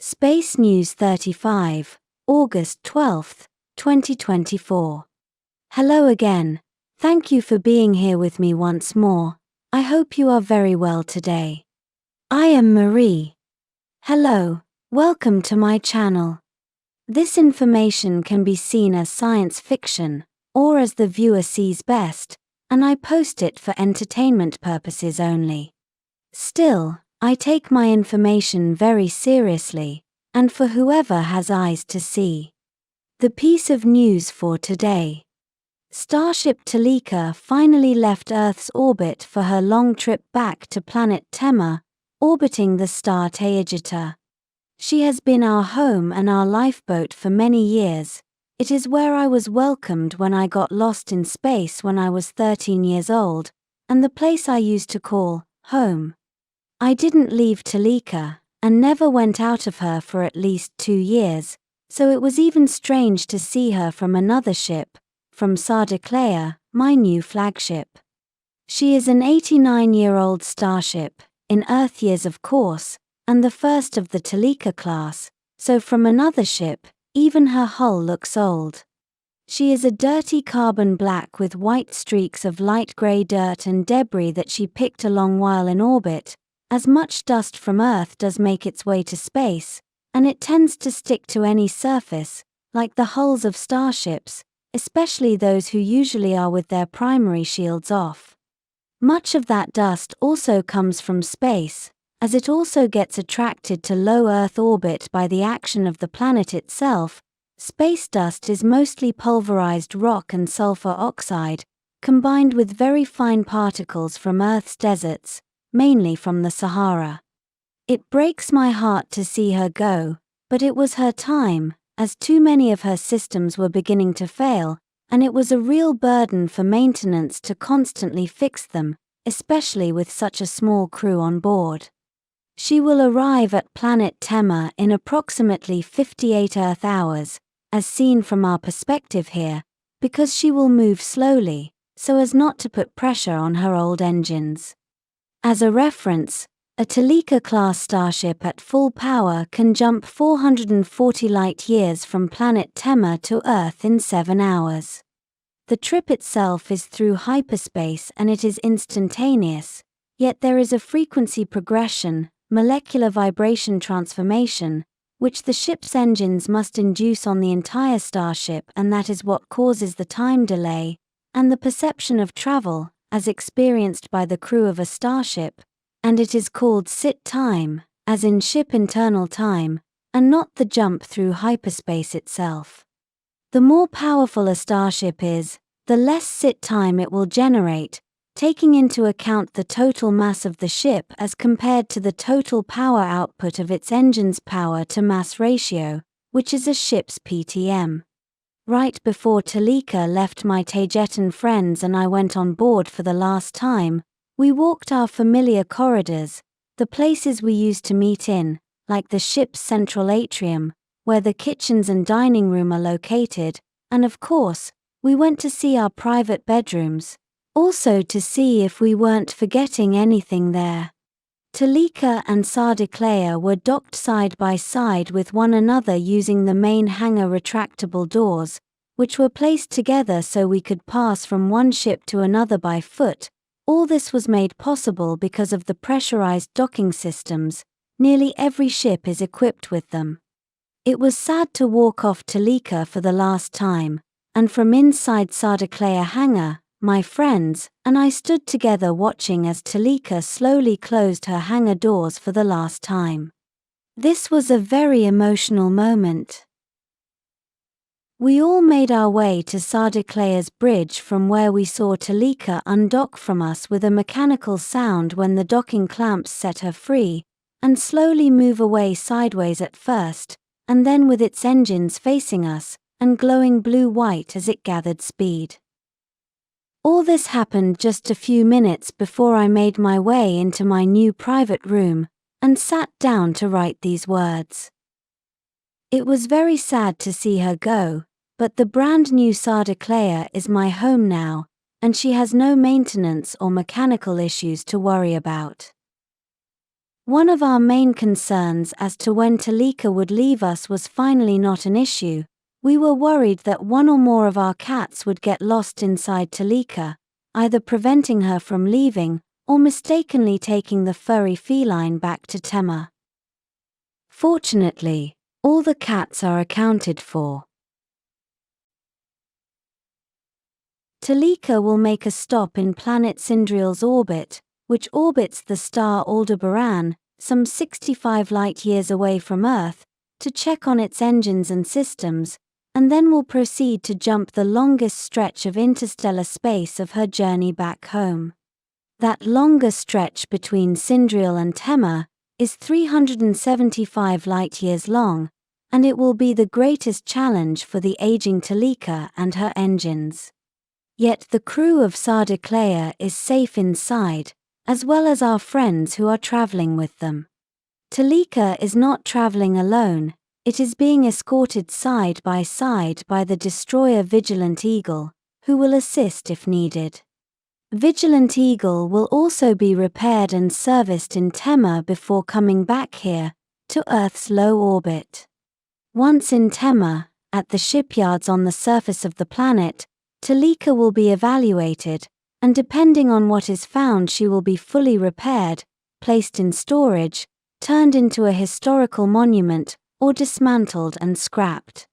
Space News 35, August 12, 2024. Hello again. Thank you for being here with me once more. I hope you are very well today. I am Marie. Hello, welcome to my channel. This information can be seen as science fiction, or as the viewer sees best, and I post it for entertainment purposes only. Still, I take my information very seriously, and for whoever has eyes to see. The piece of news for today. Starship Toleka finally left Earth's orbit for her long trip back to planet Tema, orbiting the star Taygeta. She has been our home and our lifeboat for many years. It is where I was welcomed when I got lost in space when I was 13 years old, and the place I used to call home. I didn't leave Toleka, and never went out of her for at least 2 years, so it was even strange to see her from another ship, from Sadicleya, my new flagship. She is an 89-year-old starship, in Earth years of course, and the first of the Toleka class, so from another ship, even her hull looks old. She is a dirty carbon black with white streaks of light grey dirt and debris that she picked along while in orbit, as much dust from Earth does make its way to space, and it tends to stick to any surface, like the hulls of starships, especially those who usually are with their primary shields off. Much of that dust also comes from space, as it also gets attracted to low Earth orbit by the action of the planet itself. Space dust is mostly pulverized rock and sulfur oxide, combined with very fine particles from Earth's deserts, mainly from the Sahara. It breaks my heart to see her go, but it was her time, as too many of her systems were beginning to fail, and it was a real burden for maintenance to constantly fix them, especially with such a small crew on board. She will arrive at planet Tema in approximately 58 Earth hours, as seen from our perspective here, because she will move slowly, so as not to put pressure on her old engines. As a reference, a Toleka-class starship at full power can jump 440 light-years from planet Tema to Earth in 7 hours. The trip itself is through hyperspace and it is instantaneous, yet there is a frequency progression, molecular vibration transformation, which the ship's engines must induce on the entire starship, and that is what causes the time delay, and the perception of travel, as experienced by the crew of a starship, and it is called sit time, as in ship internal time, and not the jump through hyperspace itself. The more powerful a starship is, the less sit time it will generate, taking into account the total mass of the ship as compared to the total power output of its engine's power to mass ratio, which is a ship's PTM. Right before Toleka left, my Taygetan friends and I went on board for the last time. We walked our familiar corridors, the places we used to meet in, like the ship's central atrium, where the kitchens and dining room are located, and of course, we went to see our private bedrooms, also to see if we weren't forgetting anything there. Toleka and Sadicleya were docked side by side with one another using the main hangar retractable doors, which were placed together so we could pass from one ship to another by foot. All this was made possible because of the pressurized docking systems. Nearly every ship is equipped with them. It was sad to walk off Toleka for the last time, and from inside Sadicleya hangar, my friends and I stood together watching as Toleka slowly closed her hangar doors for the last time. This was a very emotional moment. We all made our way to Sadicleya's bridge, from where we saw Toleka undock from us with a mechanical sound when the docking clamps set her free, and slowly move away sideways at first, and then with its engines facing us, and glowing blue-white as it gathered speed. All this happened just a few minutes before I made my way into my new private room, and sat down to write these words. It was very sad to see her go, but the brand new Sadicleya is my home now, and she has no maintenance or mechanical issues to worry about. One of our main concerns as to when Toleka would leave us was finally not an issue. We were worried that one or more of our cats would get lost inside Toleka, either preventing her from leaving, or mistakenly taking the furry feline back to Tema. Fortunately, all the cats are accounted for. Toleka will make a stop in planet Sindriel's orbit, which orbits the star Aldebaran, some 65 light-years away from Earth, to check on its engines and systems, and then will proceed to jump the longest stretch of interstellar space of her journey back home. That longer stretch between Sindriel and Tema is 375 light-years long, and it will be the greatest challenge for the aging Toleka and her engines. Yet the crew of Sadicleya is safe inside, as well as our friends who are traveling with them. Toleka is not traveling alone, it is being escorted side by side by the destroyer Vigilant Eagle, who will assist if needed. Vigilant Eagle will also be repaired and serviced in Tema before coming back here, to Earth's low orbit. Once in Tema, at the shipyards on the surface of the planet, Toleka will be evaluated, and depending on what is found she will be fully repaired, placed in storage, turned into a historical monument, or dismantled and scrapped.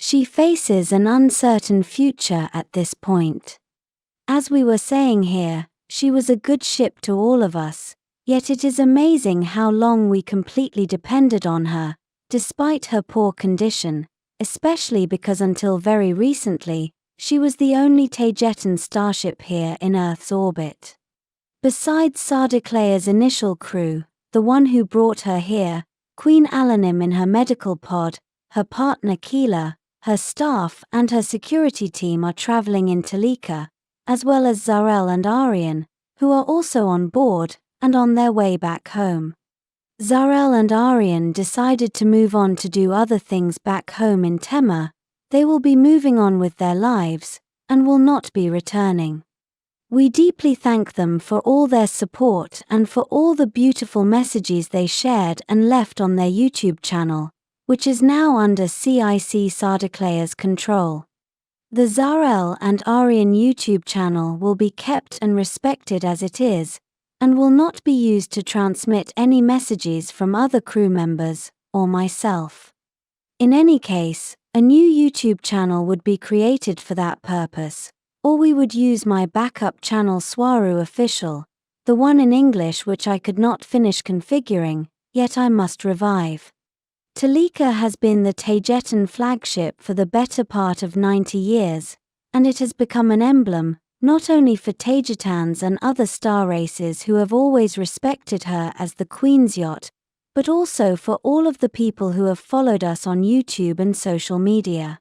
She faces an uncertain future at this point. As we were saying here, she was a good ship to all of us, yet it is amazing how long we completely depended on her, despite her poor condition, especially because until very recently, she was the only Taygetan starship here in Earth's orbit. Besides Sadicleya's initial crew, the one who brought her here, Queen Alanim in her medical pod, her partner Keela, her staff and her security team are traveling in Toleka, as well as Zarel and Aryan, who are also on board and on their way back home. Zarel and Aryan decided to move on to do other things back home in Tema. They will be moving on with their lives, and will not be returning. We deeply thank them for all their support and for all the beautiful messages they shared and left on their YouTube channel, which is now under CIC Sadicleya's control. The Zarel and Aryan YouTube channel will be kept and respected as it is, and will not be used to transmit any messages from other crew members, or myself. In any case, a new YouTube channel would be created for that purpose, or we would use my backup channel Swaruu Official, the one in English which I could not finish configuring, yet I must revive. Toleka has been the Taygetan flagship for the better part of 90 years, and it has become an emblem, not only for Taygetans and other star races who have always respected her as the Queen's yacht, but also for all of the people who have followed us on YouTube and social media.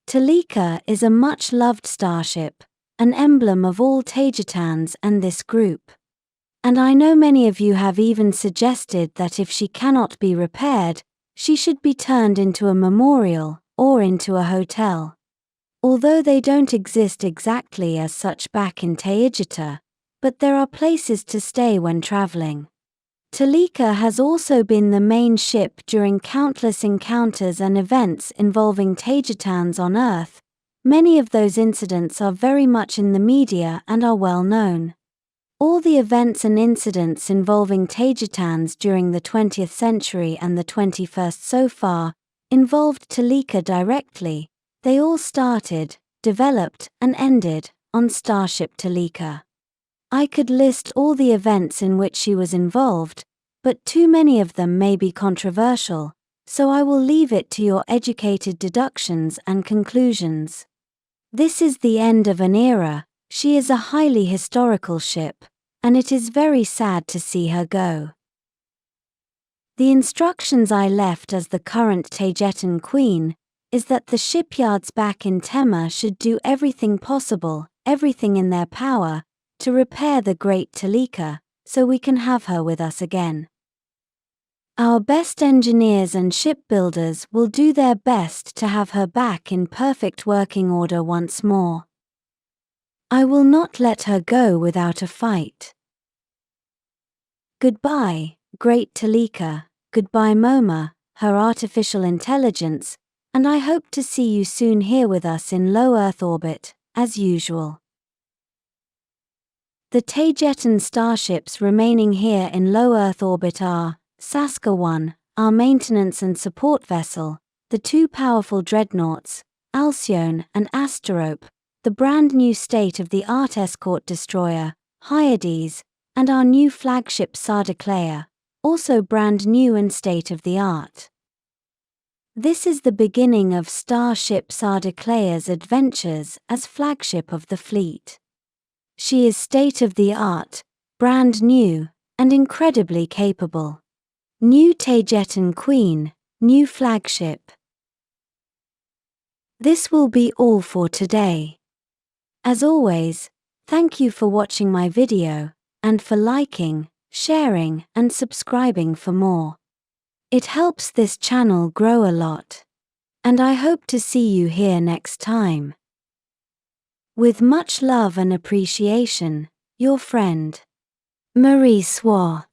Toleka is a much-loved starship, an emblem of all Taygetans and this group. And I know many of you have even suggested that if she cannot be repaired, she should be turned into a memorial, or into a hotel. Although they don't exist exactly as such back in Taygeta, but there are places to stay when traveling. Toleka has also been the main ship during countless encounters and events involving Taygetans on Earth. Many of those incidents are very much in the media and are well known. All the events and incidents involving Taygetans during the 20th century and the 21st so far involved Toleka directly. They all started, developed, and ended on Starship Toleka. I could list all the events in which she was involved, but too many of them may be controversial, so I will leave it to your educated deductions and conclusions. This is the end of an era. She is a highly historical ship, and it is very sad to see her go. The instructions I left as the current Taygetan Queen is that the shipyards back in Tema should do everything possible, everything in their power, to repair the great Toleka, so we can have her with us again. Our best engineers and shipbuilders will do their best to have her back in perfect working order once more. I will not let her go without a fight. Goodbye, Great Toleka, goodbye Moma, her artificial intelligence, and I hope to see you soon here with us in low Earth orbit, as usual. The Taygetan starships remaining here in low Earth orbit are Saska 1, our maintenance and support vessel, the two powerful dreadnoughts, Alcyone and Asterope, the brand new state-of-the-art escort destroyer, Hyades, and our new flagship Sadicleya, also brand new and state-of-the-art. This is the beginning of Starship Sadicleya's adventures as flagship of the fleet. She is state-of-the-art, brand new, and incredibly capable. New Taygetan Queen, new flagship. This will be all for today. As always, thank you for watching my video, and for liking, sharing, and subscribing for more. It helps this channel grow a lot. And I hope to see you here next time. With much love and appreciation, your friend, Marie Swaruu.